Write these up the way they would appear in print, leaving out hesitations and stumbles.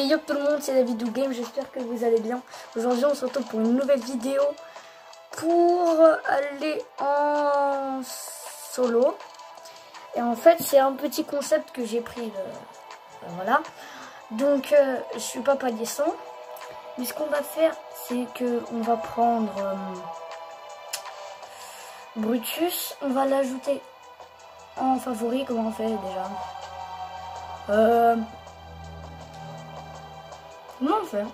yo tout le monde, c'est David du Game, j'espère que vous allez bien. Aujourd'hui on se retrouve pour une nouvelle vidéo pour aller en solo. Et en fait c'est un petit concept que j'ai pris, voilà. Donc je suis pas descend. Mais ce qu'on va faire c'est que on va prendre Brutus, on va l'ajouter en favori. Comment on fait déjà? Comment on fait?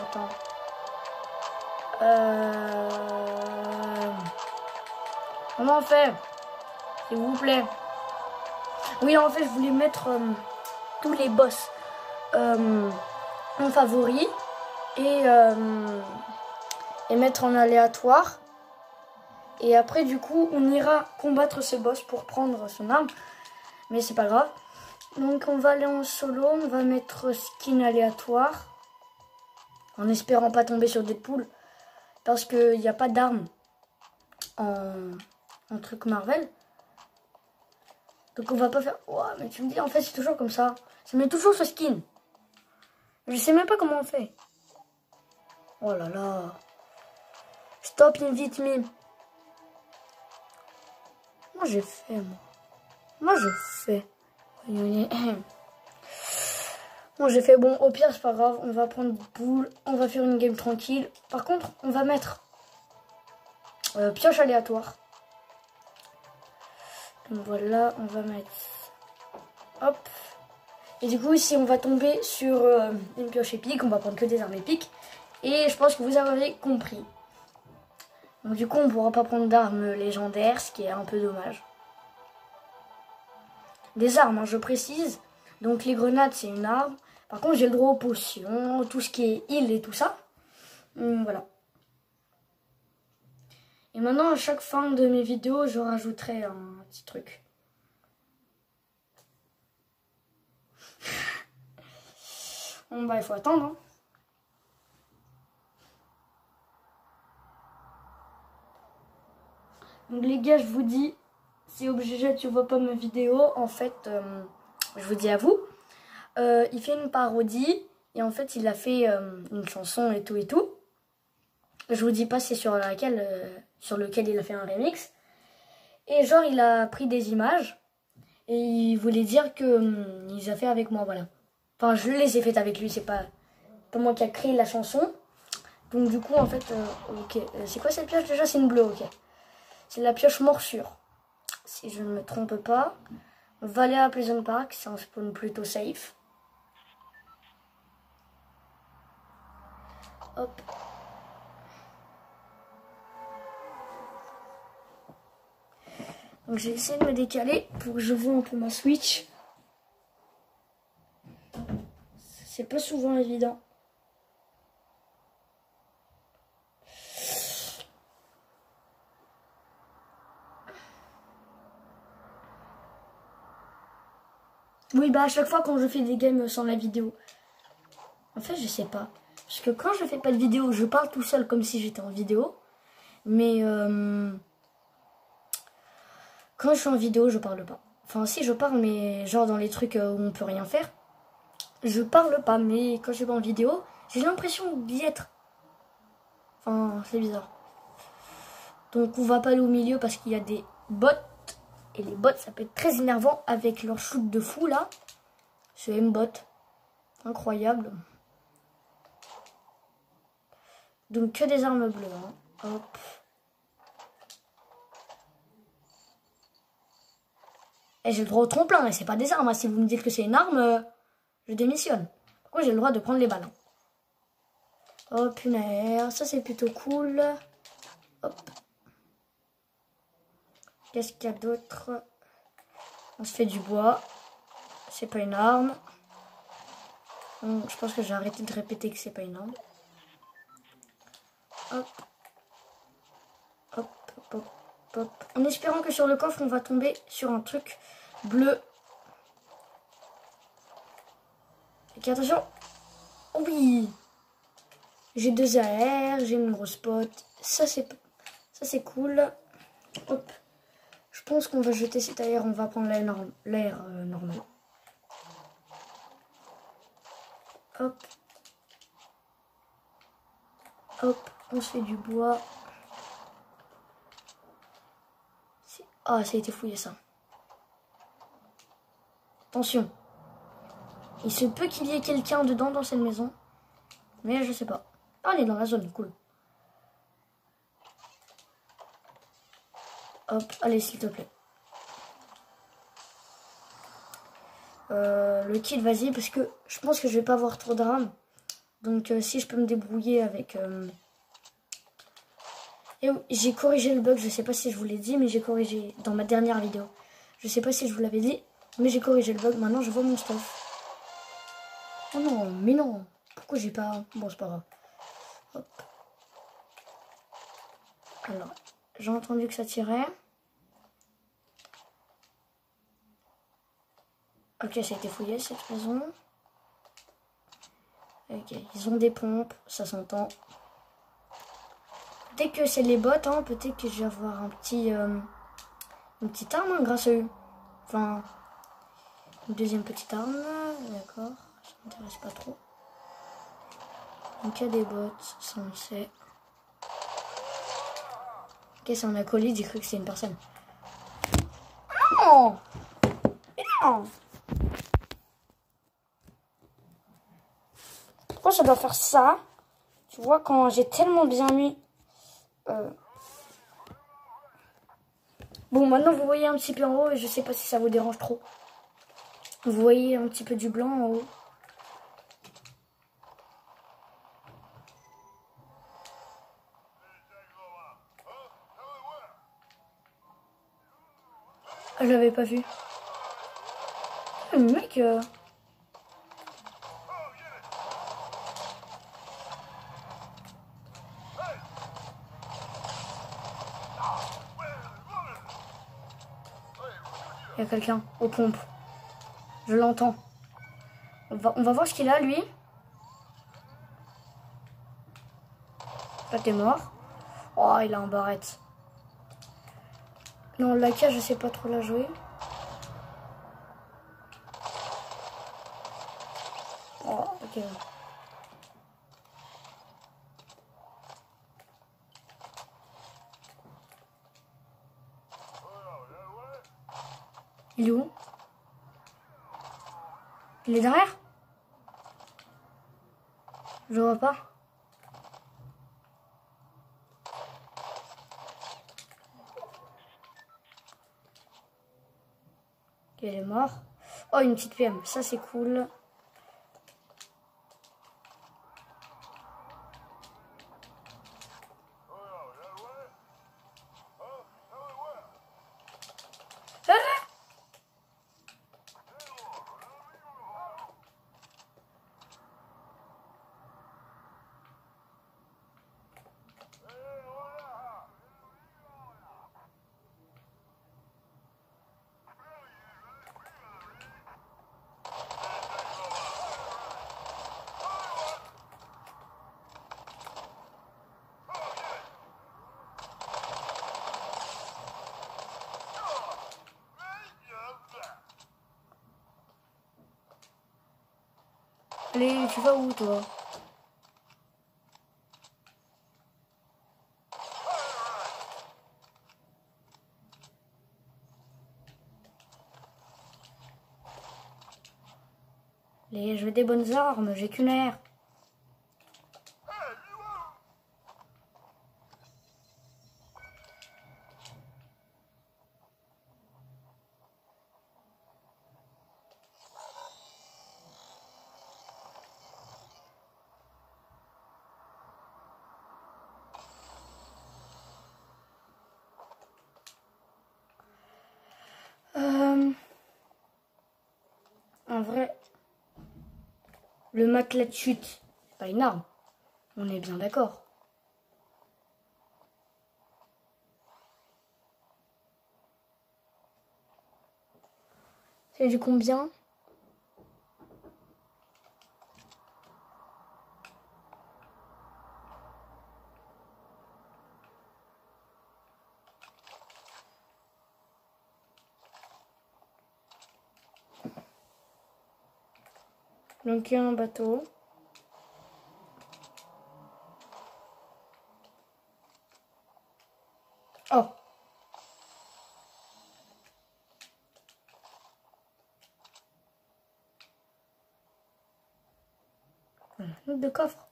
Attends. Comment on fait? S'il vous plaît. Oui, en fait, je voulais mettre tous les boss en favori et mettre en aléatoire. Et après, du coup, on ira combattre ce boss pour prendre son arme. Mais c'est pas grave. Donc, on va aller en solo. On va mettre skin aléatoire. En espérant pas tomber sur Deadpool. Parce qu'il n'y a pas d'arme en truc Marvel. Donc, on va pas faire... Oh, mais tu me dis, en fait, c'est toujours comme ça. Ça met toujours ce skin. Je sais même pas comment on fait. Oh là là. Stop, invite me. Moi, j'ai fait, moi. Moi, je fais. Bon, j'ai fait. Bon, au pire, c'est pas grave. On va prendre Deadpool. On va faire une game tranquille. Par contre, on va mettre pioche aléatoire. Donc voilà, on va mettre... Hop. Et du coup, si on va tomber sur une pioche épique, on va prendre que des armes épiques. Et je pense que vous avez compris. Donc du coup, on ne pourra pas prendre d'armes légendaires, ce qui est un peu dommage. Des armes, hein, je précise. Donc les grenades, c'est une arme. Par contre, j'ai le droit aux potions, tout ce qui est heal et tout ça. Voilà. Et maintenant, à chaque fin de mes vidéos, je rajouterai un petit truc. Bon bah, il faut attendre, hein. Donc les gars, je vous dis, c'est obligé, tu vois pas ma vidéo. En fait, je vous dis à vous, il fait une parodie. Et en fait, il a fait une chanson et tout et tout. Je vous dis pas c'est sur lequel il a fait un remix. Et genre, il a pris des images. Et il voulait dire que il les a fait avec moi, voilà. Enfin, je les ai faites avec lui, c'est pas moi qui a créé la chanson. Donc du coup, en fait, ok. C'est quoi cette pioche déjà? C'est une bleue, ok. C'est la pioche morsure. Si je ne me trompe pas. On va aller à Pleasant Park, c'est un spawn plutôt safe. Hop. Donc j'ai essayé de me décaler pour que je vois un peu ma Switch. C'est pas souvent évident. Oui, bah à chaque fois quand je fais des games sans la vidéo. En fait, je sais pas. Parce que quand je fais pas de vidéo, je parle tout seul comme si j'étais en vidéo. Mais quand je suis en vidéo, je parle pas. Enfin, si, je parle, mais genre dans les trucs où on peut rien faire. Je parle pas, mais quand je suis pas en vidéo, j'ai l'impression d'y être. Enfin, c'est bizarre. Donc on va pas aller au milieu parce qu'il y a des bots. Et les bots, ça peut être très énervant avec leur shoot de fou là. Ce M-bot. Incroyable. Donc que des armes bleues. Hein. Hop. Et j'ai le droit au trompe-l'un, et c'est pas des armes. Hein. Si vous me dites que c'est une arme, je démissionne. Pourquoi j'ai le droit de prendre les balles? Oh punaise, ça c'est plutôt cool. Hop. Qu'est-ce qu'il y a d'autre? On se fait du bois. C'est pas une arme. Donc, je pense que j'ai arrêté de répéter que c'est pas une arme. Hop. Hop, hop, hop, hop. En espérant que sur le coffre, on va tomber sur un truc bleu. Et attention. Oh oui. J'ai 2 AR, j'ai une grosse pote. Ça c'est cool. Hop. Je pense qu'on va jeter cet air, on va prendre l'air normal. Hop. Hop, on se fait du bois. Ah, ça a été fouillé ça. Attention. Il se peut qu'il y ait quelqu'un dedans dans cette maison. Mais je sais pas. Ah, on est dans la zone, cool. Hop, allez s'il te plaît. Le kit, vas-y, parce que je pense que je vais pas avoir trop de RAM. Donc si je peux me débrouiller avec... Et j'ai corrigé le bug, je sais pas si je vous l'ai dit, mais j'ai corrigé dans ma dernière vidéo. Je sais pas si je vous l'avais dit, mais j'ai corrigé le bug. Maintenant, je vois mon stuff. Oh non, mais non. Pourquoi j'ai pas... Bon, c'est pas grave. Hop. Alors, j'ai entendu que ça tirait. Ok, ça a été fouillé, cette maison. Ok, ils ont des pompes, ça s'entend. Dès que c'est les bots, hein, peut-être que je vais avoir un petit... une petite arme hein, grâce à eux. Enfin, une deuxième petite arme, d'accord. Ça m'intéresse pas trop. Donc il y a des bots, ça on le sait. Ok, c'est un acolyte, j'ai cru que c'était une personne. Non! Non! Pourquoi ça doit faire ça? Tu vois, quand j'ai tellement bien mis... Bon, maintenant vous voyez un petit peu en haut et je sais pas si ça vous dérange trop. Vous voyez un petit peu du blanc en haut. Ah, je l'avais pas vu. Le mec... Il y a quelqu'un aux pompes. Je l'entends. On va voir ce qu'il a, lui. Là, t'es mort. Oh, il a un barrette. Non, la cage, je sais pas trop la jouer. Oh, ok. Il est où? Il est derrière? Je le vois pas. Ok, il est mort. Oh, une petite PM. Ça, c'est cool. Ah! Allez, tu vas où, toi? Allez, je veux des bonnes armes, j'ai qu'une air. En vrai, le matelas de chute, c'est pas une arme. On est bien d'accord. C'est du combien? Donc il y a un bateau. Oh. De coffre.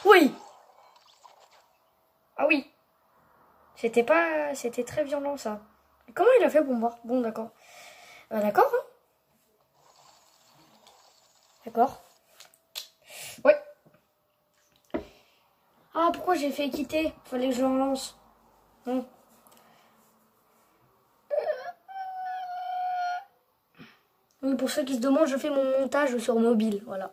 Oui. Ah oui. C'était très violent ça. Comment il a fait pour voir? Bon, d'accord. D'accord, hein. D'accord. Oui. Ah, pourquoi j'ai fait quitter? Fallait que je le relance. Oui, pour ceux qui se demandent, je fais mon montage sur mobile, voilà.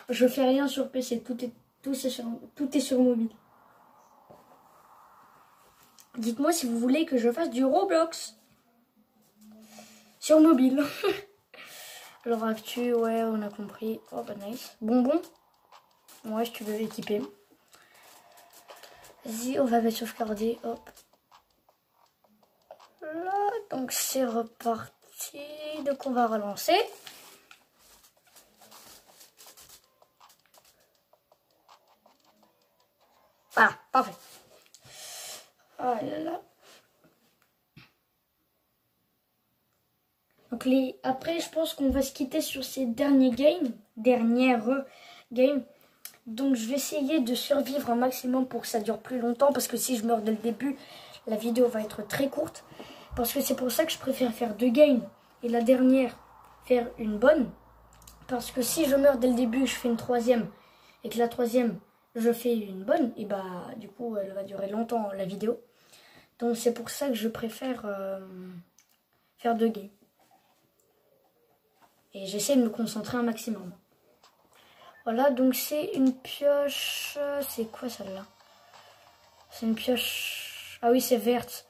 Je fais rien sur PC, tout est sur mobile. Dites-moi si vous voulez que je fasse du Roblox sur mobile. Alors actu, ouais, on a compris. Oh bah nice. Bonbon. Ouais, si tu veux équiper. Vas-y, on va mettre sauvegarder. Hop. Là, donc c'est reparti. Donc on va relancer. Voilà, parfait. Oh là là. Donc après, je pense qu'on va se quitter sur ces dernières games. Donc je vais essayer de survivre un maximum pour que ça dure plus longtemps. Parce que si je meurs dès le début, la vidéo va être très courte. Parce que c'est pour ça que je préfère faire 2 games. Et la dernière, faire une bonne. Parce que si je meurs dès le début, je fais une 3e. Et que la 3e, je fais une bonne. Et bah du coup, elle va durer longtemps la vidéo. Donc c'est pour ça que je préfère faire 2 games. Et j'essaie de me concentrer un maximum. Voilà, donc c'est une pioche... C'est quoi celle-là? C'est une pioche... Ah oui, c'est verte.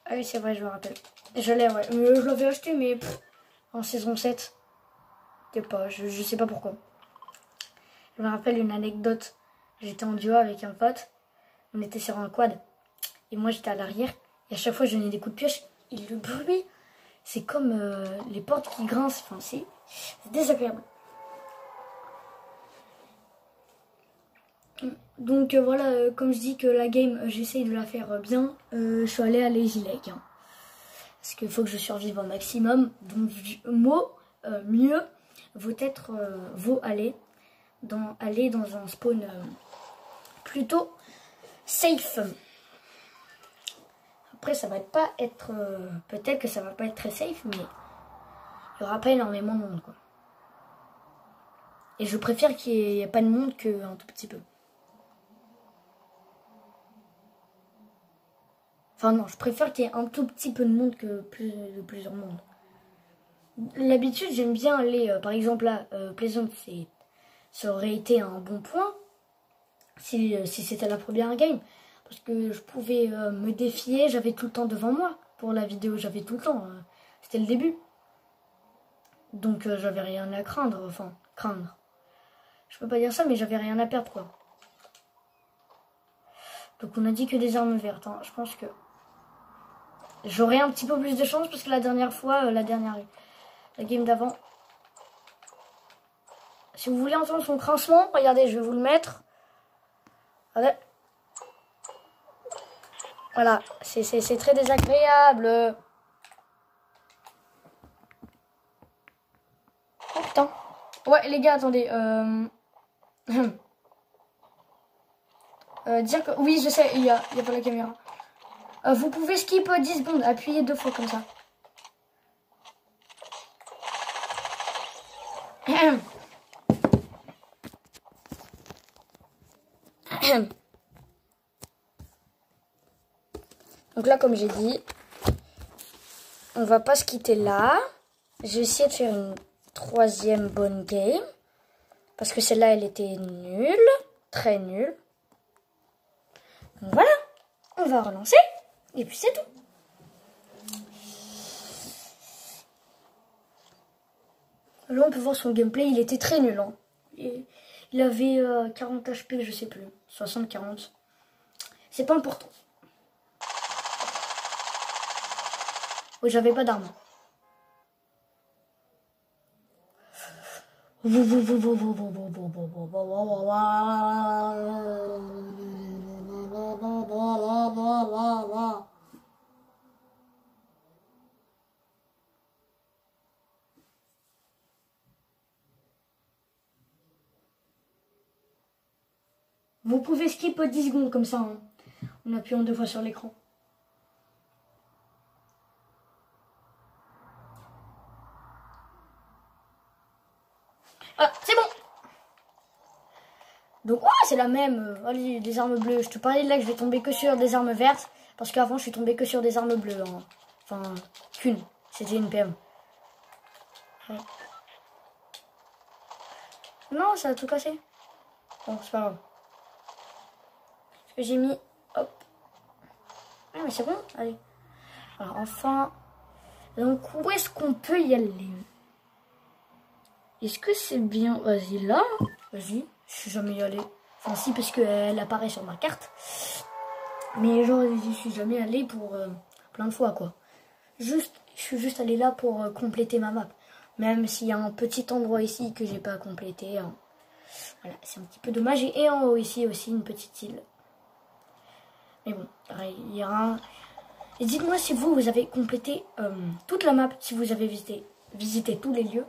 Ah oui, c'est vrai, je me rappelle. Je l'ai, ouais. Je l'avais acheté, mais en saison 7. Je sais pas pourquoi. Je me rappelle une anecdote. J'étais en duo avec un pote. On était sur un quad. Et moi, j'étais à l'arrière. Et à chaque fois, je donnais des coups de pioche. Et le bruit, c'est comme les portes qui grincent. Enfin, c'est désagréable. Donc voilà, comme je dis que la game, j'essaye de la faire bien. Je suis allée à Lazy Lake. Hein, parce qu'il faut que je survive au maximum. Donc mieux vaut aller dans un spawn plutôt safe. Après, ça va pas être... peut-être que ça va pas être très safe, mais il y aura pas énormément de monde, quoi. Et je préfère qu'il n'y ait pas de monde qu'un tout petit peu. Enfin non, je préfère qu'il y ait un tout petit peu de monde que plusieurs mondes. L'habitude, j'aime bien aller, par exemple là, Pleasant, ça aurait été un bon point si c'était la première game. Parce que je pouvais me défier, j'avais tout le temps devant moi. Pour la vidéo, j'avais tout le temps. C'était le début. Donc j'avais rien à craindre. Enfin, craindre. Je peux pas dire ça, mais j'avais rien à perdre, quoi. Donc on a dit que des armes vertes. Hein. Je pense que j'aurais un petit peu plus de chance parce que la dernière fois, la game d'avant. Si vous voulez entendre son grincement, regardez, je vais vous le mettre. Regardez. Voilà, c'est très désagréable. Oh putain. Ouais, les gars, attendez. Dire que... Oui, je sais, il y a pas la caméra. Vous pouvez skip 10 secondes, appuyez 2 fois comme ça. Donc là, comme j'ai dit, on va pas se quitter là. Je vais essayer de faire une 3e bonne game. Parce que celle-là, elle était nulle. Très nulle. Donc voilà. On va relancer. Et puis c'est tout. Là, on peut voir son gameplay. Il était très nul. Hein. Il avait 40 HP, je sais plus. 60, 40. C'est pas important. Oui, j'avais pas d'arme. Vous pouvez skip 10 secondes comme ça, hein, en appuyant 2 fois sur l'écran. Ah, c'est bon. Donc, ouais, c'est la même. Allez, des armes bleues. Je te parlais de là que je vais tomber que sur des armes vertes. Parce qu'avant, je suis tombé que sur des armes bleues. Hein. Enfin, qu'une. C'était une PM. Ouais. Non, ça a tout cassé. Bon, c'est pas grave. Ce que j'ai mis. Hop. Ah, mais c'est bon. Allez. Alors, enfin. Donc, où est-ce qu'on peut y aller? Est-ce que c'est bien? Vas-y, là. Vas-y. Je suis jamais y allé. Enfin, si, parce qu'elle apparaît sur ma carte. Mais genre, j'y suis jamais allé pour plein de fois, quoi. Je suis juste allé là pour compléter ma map. Même s'il y a un petit endroit ici que j'ai pas complété. Hein. Voilà, c'est un petit peu dommage. Et en haut ici aussi, une petite île. Mais bon, il y a un... Et dites-moi si vous avez complété toute la map, si vous avez visité tous les lieux.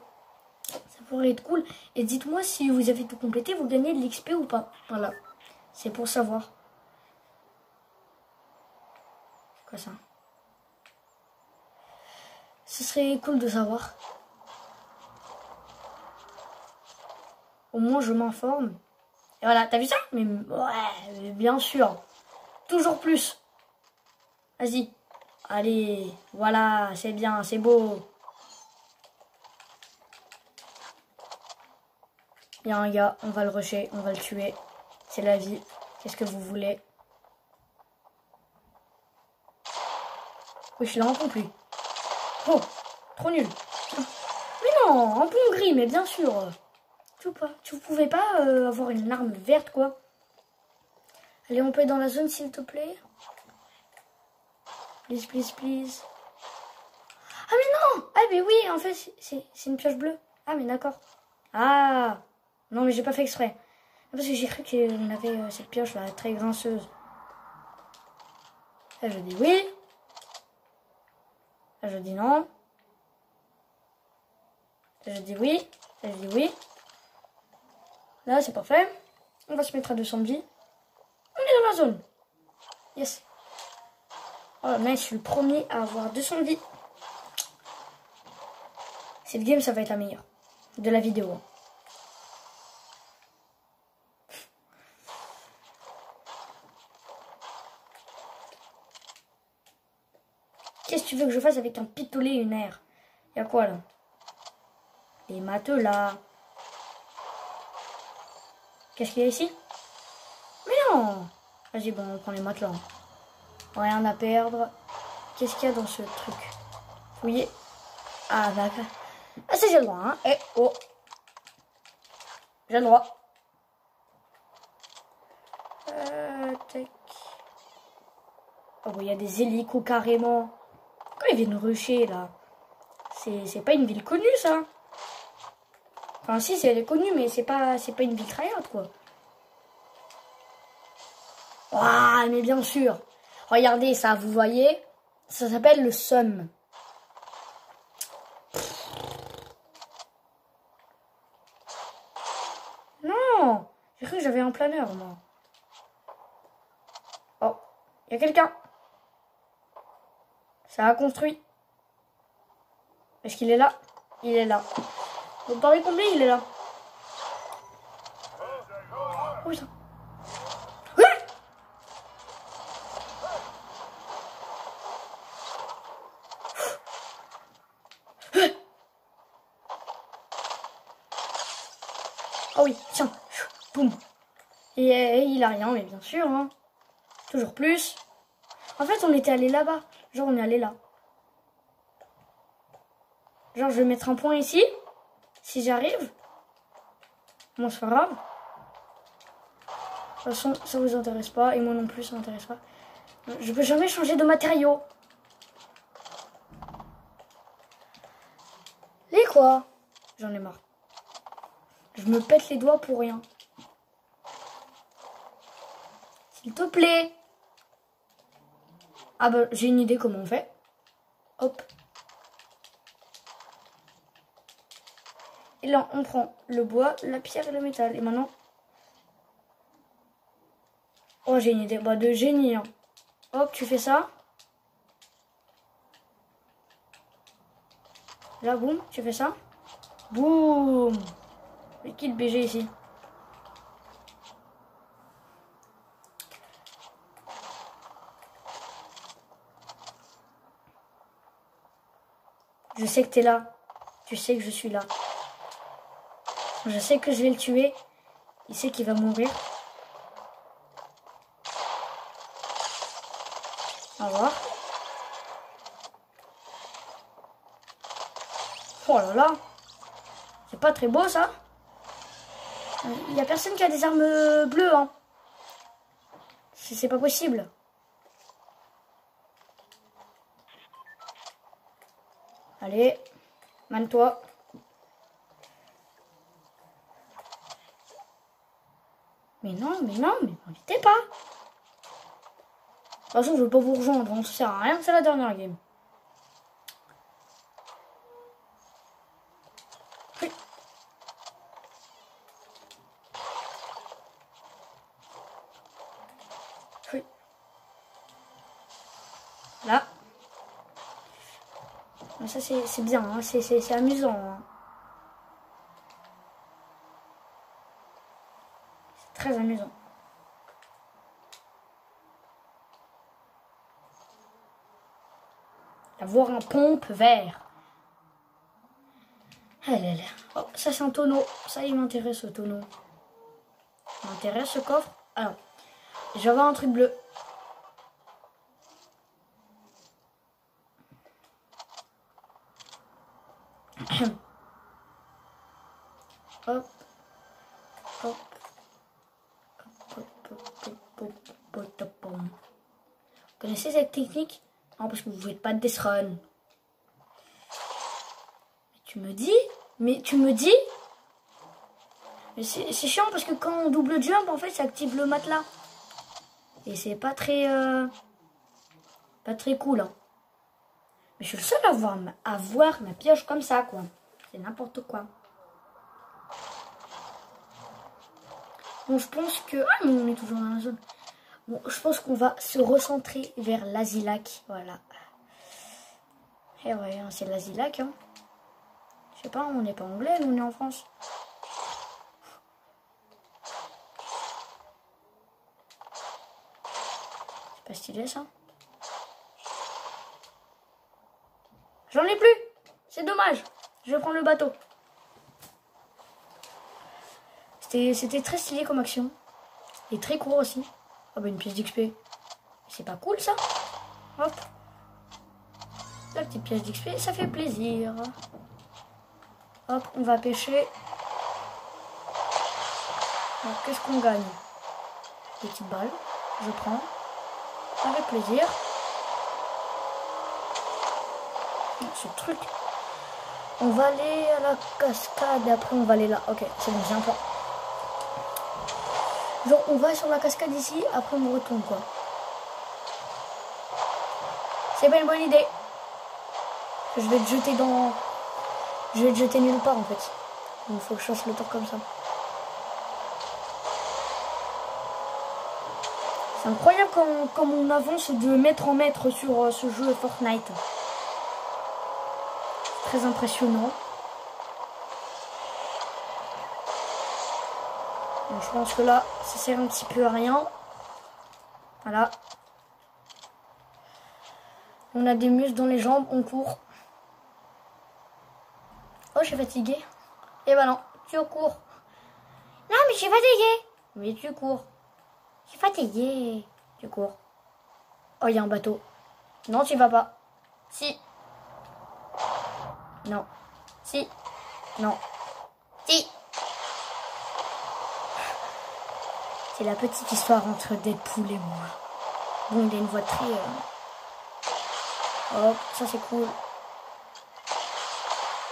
Ça pourrait être cool. Et dites-moi si vous avez tout complété, vous gagnez de l'XP ou pas. Voilà. C'est pour savoir. C'est quoi ça? Ce serait cool de savoir. Au moins je m'informe. Et voilà, t'as vu ça? Mais ouais, bien sûr. Toujours plus. Vas-y. Allez, voilà, c'est bien, c'est beau. Il y a un gars, on va le rusher, on va le tuer. C'est la vie. Qu'est-ce que vous voulez? Oui, je l'ai incompris. Oh, trop nul. Mais non, un pont gris, mais bien sûr. Tu pouvais pas avoir une arme verte, quoi. Allez, on peut être dans la zone, s'il te plaît. Please, please, please. Ah, mais non! Ah, mais oui, en fait, c'est une pioche bleue. Ah, mais d'accord. Ah! Non, mais j'ai pas fait exprès. Parce que j'ai cru qu'on avait cette pioche là, très grinceuse. Là, je dis oui. Là, je dis non. Là, je dis oui. Là, je dis oui. Là, c'est parfait. On va se mettre à 200 de vie. On est dans la zone. Yes. Oh, mais je suis le premier à avoir 200 de vie. Cette game, ça va être la meilleure de la vidéo. Qu'est-ce que tu veux que je fasse avec un pistolet et une aire? Y'a quoi là? Les matelas. Qu'est-ce qu'il y a ici? Mais non! Vas-y, bon, on prend les matelas. Rien à perdre. Qu'est-ce qu'il y a dans ce truc? Fouiller. Ah, d'accord. Ah, c'est j'ai le droit, hein? Eh, oh! J'ai le droit. Tac. Oh, il y a des hélicos carrément. Pourquoi ils viennent rusher là? C'est pas une ville connue ça. Enfin si, elle est connue, mais c'est pas une ville tryhard quoi. Waouh, mais bien sûr. Regardez ça, vous voyez? Ça s'appelle le SUM. Non, j'ai cru que j'avais un planeur moi. Oh, il y a quelqu'un. Ça a construit. Est-ce qu'il est là? Il est là. Vous parlez combien il est là? Oh putain. Oh oui, tiens. Boum. Et il a rien, mais bien sûr. Hein. Toujours plus. En fait, on était allé là-bas. Genre, on est allé là. Genre, je vais mettre un point ici. Si j'arrive. Bon, c'est pas grave. De toute façon, ça vous intéresse pas. Et moi non plus, ça m'intéresse pas. Je peux jamais changer de matériaux. Les quoi? J'en ai marre. Je me pète les doigts pour rien. S'il te plaît. Ah bah, j'ai une idée comment on fait. Hop. Et là, on prend le bois, la pierre et le métal. Et maintenant... Oh, j'ai une idée. Bah, de génie. Hein. Hop, tu fais ça. Là, boum, tu fais ça. Boum. Mais qui le BG ici? Je sais que t'es là. Tu sais que je suis là. Je sais que je vais le tuer. Il sait qu'il va mourir. Au revoir. Oh là là. C'est pas très beau ça. Il n'y a personne qui a des armes bleues. Hein. C'est pas possible. Allez. Mane-toi. Mais non, mais m'invitez pas. De toute façon, je veux pas vous rejoindre, hein, ça sert à rien, c'est la dernière game. Oui. Oui. Là. Ça c'est bien, hein, c'est amusant. Hein. C'est très amusant. Avoir un pompe vert. Oh, ça c'est un tonneau. Ça il m'intéresse ce tonneau. Il m'intéresse ce coffre. Alors, je vais avoir un truc bleu. Hop. Hop. Vous connaissez cette technique? Non, parce que vous ne faites pas de death run. Tu me dis? Mais c'est chiant parce que quand on double jump, en fait, ça active le matelas. Et c'est pas très cool. Hein. Mais je suis le seul à voir ma pioche comme ça, quoi. C'est n'importe quoi. Bon, je pense que... Ah, mais on est toujours dans la zone. Bon, je pense qu'on va se recentrer vers l'Asilac. Voilà. Et ouais, c'est l'Asilac, hein. Je sais pas, on n'est pas anglais, nous on est en France. C'est pas stylé ça. J'en ai plus. C'est dommage. Je vais prendre le bateau. C'était très stylé comme action. Et très court aussi. Ah bah une pièce d'XP. C'est pas cool ça. Hop. La petite pièce d'XP, ça fait plaisir. Hop, on va pêcher. Alors qu'est-ce qu'on gagne? Des petites balles. Je prends. Avec plaisir. Ce truc. On va aller à la cascade. Après on va aller là. Ok, c'est bon, j'ai un plan. Genre on va sur la cascade ici. Après on retourne quoi. C'est pas une bonne idée. Je vais te jeter dans... Je vais te jeter nulle part en fait. Il faut que je fasse le tour comme ça. C'est incroyable comme on avance de mètre en mètre sur ce jeu Fortnite. Très impressionnant. Donc, je pense que là, ça sert un petit peu à rien. Voilà. On a des muscles dans les jambes, on court. Oh, je suis fatiguée. Et bah non, tu cours. Non, mais je suis fatiguée. Mais tu cours. Je suis fatiguée. Tu cours. Oh, il y a un bateau. Non, tu vas pas. Si. Non. Si. Non. Si. C'est la petite histoire entre Deadpool et moi. Bon, il a une voix très... Hop, ça c'est cool.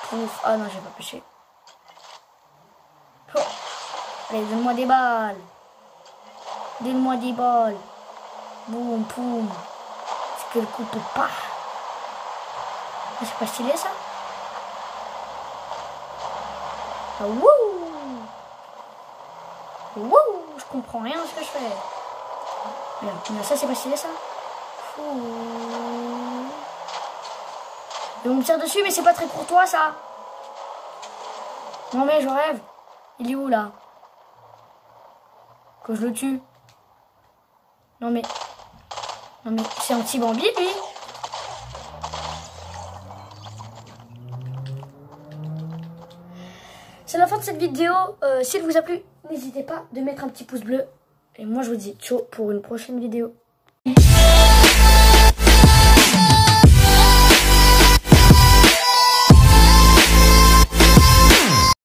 Pouf. Ah non, j'ai pas pêché. Oh. Allez, donne-moi des balles. Donne-moi des balles. Boum, poum. C'est que le coup peut pas. C'est pas stylé ça? Ah, wouh! Wouh! Je comprends rien à ce que je fais. Regarde, ça c'est pas stylé ça? Ouh. Et on me tire dessus, mais c'est pas très courtois ça. Non mais je rêve. Il est où là? Que je le tue. Non mais c'est un petit Bambi lui. C'est la fin de cette vidéo. S'il vous a plu, n'hésitez pas de mettre un petit pouce bleu. Et moi je vous dis ciao pour une prochaine vidéo.